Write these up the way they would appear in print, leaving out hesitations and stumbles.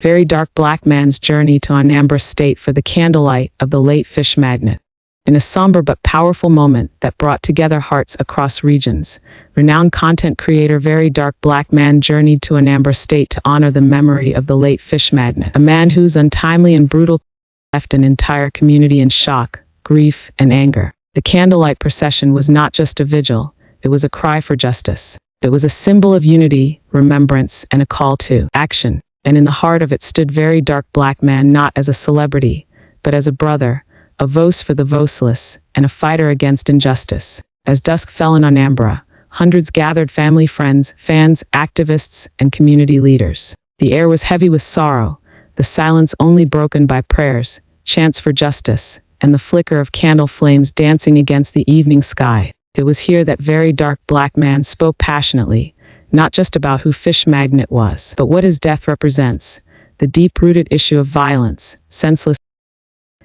Verydarkblackman's journey to Anambra State for the candlelight of the late fish magnate. In a somber but powerful moment that brought together hearts across regions, renowned content creator Verydarkblackman journeyed to Anambra State to honor the memory of the late fish magnate, a man whose untimely and brutal left an entire community in shock, grief, and anger. The candlelight procession was not just a vigil, it was a cry for justice. It was a symbol of unity, remembrance, and a call to action. And in the heart of it stood Verydarkblackman, not as a celebrity, but as a brother, a voice for the voiceless, and a fighter against injustice. As dusk fell in Anambra, hundreds gathered, family, friends, fans, activists, and community leaders. The air was heavy with sorrow, the silence only broken by prayers, chants for justice, and the flicker of candle flames dancing against the evening sky. It was here that Verydarkblackman spoke passionately, not just about who fish magnate was, but what his death represents, the deep-rooted issue of violence, senseless,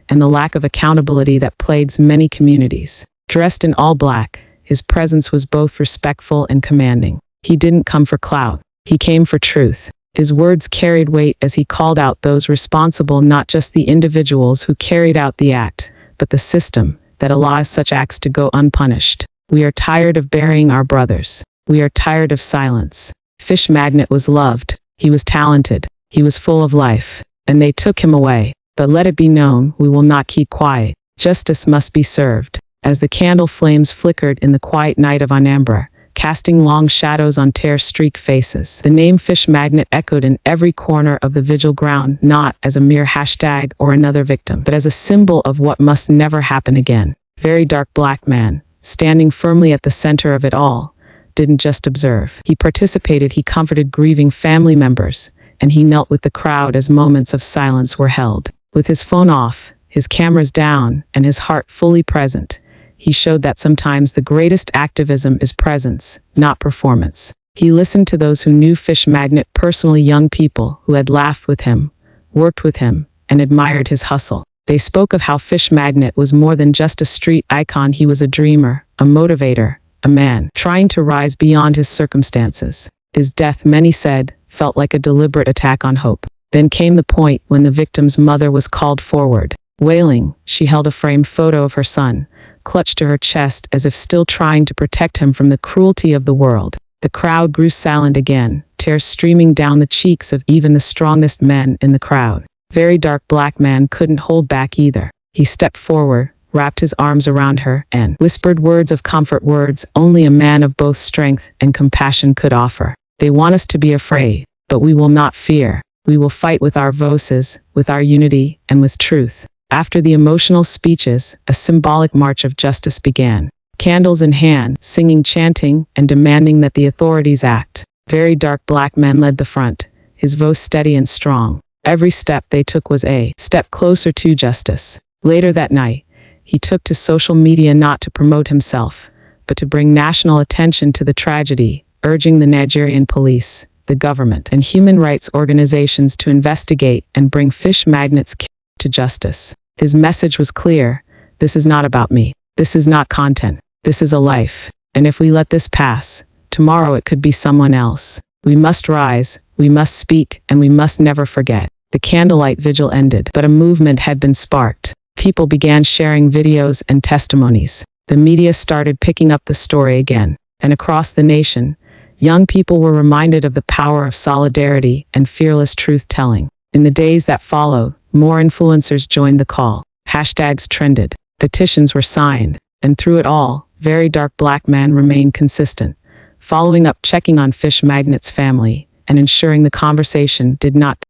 and the lack of accountability that plagues many communities. Dressed in all black, his presence was both respectful and commanding. He didn't come for clout, he came for truth. His words carried weight as he called out those responsible, not just the individuals who carried out the act, but the system that allows such acts to go unpunished. We are tired of burying our brothers. We are tired of silence. Fish magnate was loved, he was talented, he was full of life, and they took him away. But let it be known, we will not keep quiet. Justice must be served. As the candle flames flickered in the quiet night of Anambra, casting long shadows on tear-streaked faces, the name fish magnate echoed in every corner of the vigil ground, not as a mere hashtag or another victim, but as a symbol of what must never happen again. Verydarkblackman, standing firmly at the center of it all, didn't just observe. He participated, he comforted grieving family members, and he knelt with the crowd as moments of silence were held. With his phone off, his cameras down, and his heart fully present, he showed that sometimes the greatest activism is presence, not performance. He listened to those who knew fish magnate personally, young people who had laughed with him, worked with him, and admired his hustle. They spoke of how fish magnate was more than just a street icon. He was a dreamer, a motivator, a man trying to rise beyond his circumstances. His death, many said, felt like a deliberate attack on hope. Then came the point when the victim's mother was called forward. Wailing, she held a framed photo of her son, clutched to her chest as if still trying to protect him from the cruelty of the world. The crowd grew silent again, tears streaming down the cheeks of even the strongest men in the crowd. Verydarkblackman couldn't hold back either. He stepped forward, wrapped his arms around her, and whispered words of comfort, words only a man of both strength and compassion could offer. They want us to be afraid, but we will not fear. We will fight with our voices, with our unity, and with truth. After the emotional speeches, a symbolic march of justice began. Candles in hand, singing, chanting, and demanding that the authorities act. Verydarkblackman led the front, his voice steady and strong. Every step they took was a step closer to justice. Later that night, he took to social media not to promote himself, but to bring national attention to the tragedy, urging the Nigerian police, the government, and human rights organizations to investigate and bring fish magnates to justice. His message was clear: this is not about me. This is not content. This is a life. And if we let this pass, tomorrow it could be someone else. We must rise, we must speak, and we must never forget. The candlelight vigil ended, but a movement had been sparked. People began sharing videos and testimonies. The media started picking up the story again. And across the nation, young people were reminded of the power of solidarity and fearless truth-telling. In the days that followed, more influencers joined the call. Hashtags trended. Petitions were signed. And through it all, Verydarkblackman remained consistent, following up, checking on fish magnate's family, and ensuring the conversation did not.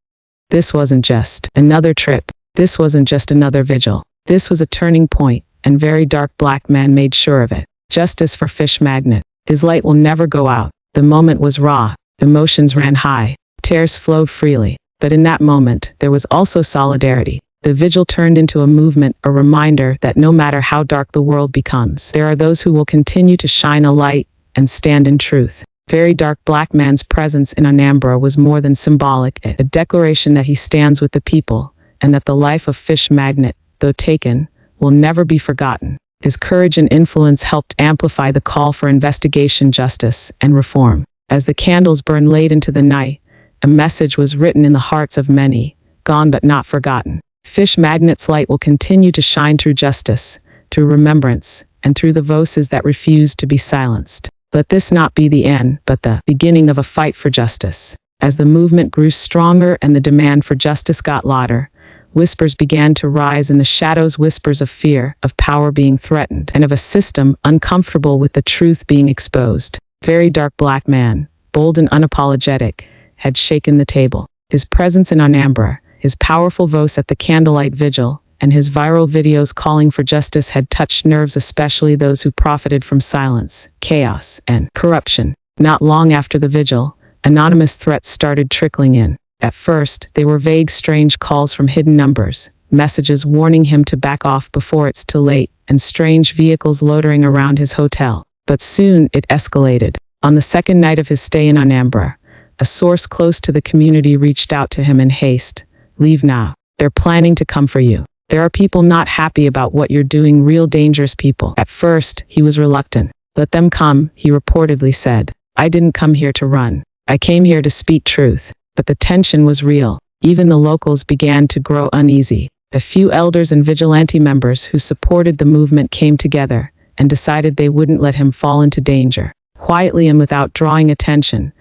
This wasn't just another trip. This wasn't just another vigil. This was a turning point, and Verydarkblackman made sure of it. Justice for fish magnate. His light will never go out. The moment was raw. Emotions ran high. Tears flowed freely. But in that moment, there was also solidarity. The vigil turned into a movement, a reminder that no matter how dark the world becomes, there are those who will continue to shine a light and stand in truth. Verydarkblackman's presence in Anambra was more than symbolic, a declaration that he stands with the people, and that the life of fish magnate, though taken, will never be forgotten. His courage and influence helped amplify the call for investigation, justice, and reform. As the candles burned late into the night, A message was written in the hearts of many, gone but not forgotten. Fish Magnet's light will continue to shine through justice, through remembrance, and through the voices that refuse to be silenced. Let this not be the end, but the beginning of a fight for justice. As the movement grew stronger and the demand for justice got louder, whispers began to rise in the shadows, whispers of fear, of power being threatened, and of a system uncomfortable with the truth being exposed. Verydarkblackman, bold and unapologetic, had shaken the table. His presence in Anambra, his powerful voice at the candlelight vigil, and his viral videos calling for justice had touched nerves, especially those who profited from silence, chaos, and corruption. Not long after the vigil, anonymous threats started trickling in. At first, they were vague, strange calls from hidden numbers, messages warning him to back off before it's too late, and strange vehicles loitering around his hotel. But soon, it escalated. On the second night of his stay in Anambra, a source close to the community reached out to him in haste. Leave now. They're planning to come for you. There are people not happy about what you're doing, real dangerous people. At first, he was reluctant. Let them come, he reportedly said. I didn't come here to run. I came here to speak truth. But the tension was real. Even the locals began to grow uneasy. A few elders and vigilante members who supported the movement came together and decided they wouldn't let him fall into danger. Quietly and without drawing attention,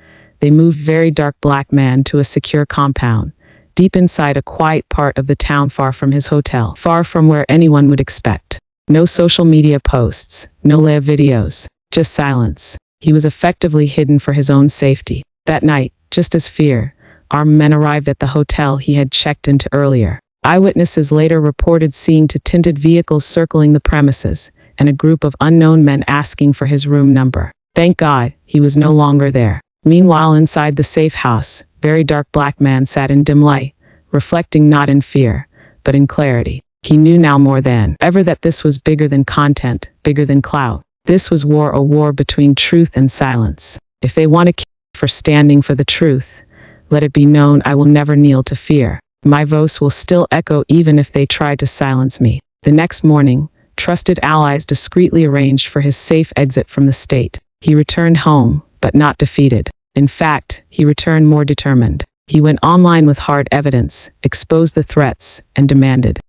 they moved Verydarkblackman to a secure compound, deep inside a quiet part of the town, far from his hotel, far from where anyone would expect. No social media posts, no live videos, just silence. He was effectively hidden for his own safety. That night, just as fear, armed men arrived at the hotel he had checked into earlier. Eyewitnesses later reported seeing two tinted vehicles circling the premises, and a group of unknown men asking for his room number. Thank God, he was no longer there. Meanwhile, inside the safe house, Verydarkblackman sat in dim light, reflecting not in fear, but in clarity. He knew now more than ever that this was bigger than content, bigger than clout. This was war, a war between truth and silence. If they want to kill me for standing for the truth, let it be known I will never kneel to fear. My voice will still echo even if they try to silence me. The next morning, trusted allies discreetly arranged for his safe exit from the state. He returned home, but not defeated. In fact, he returned more determined. He went online with hard evidence, exposed the threats, and demanded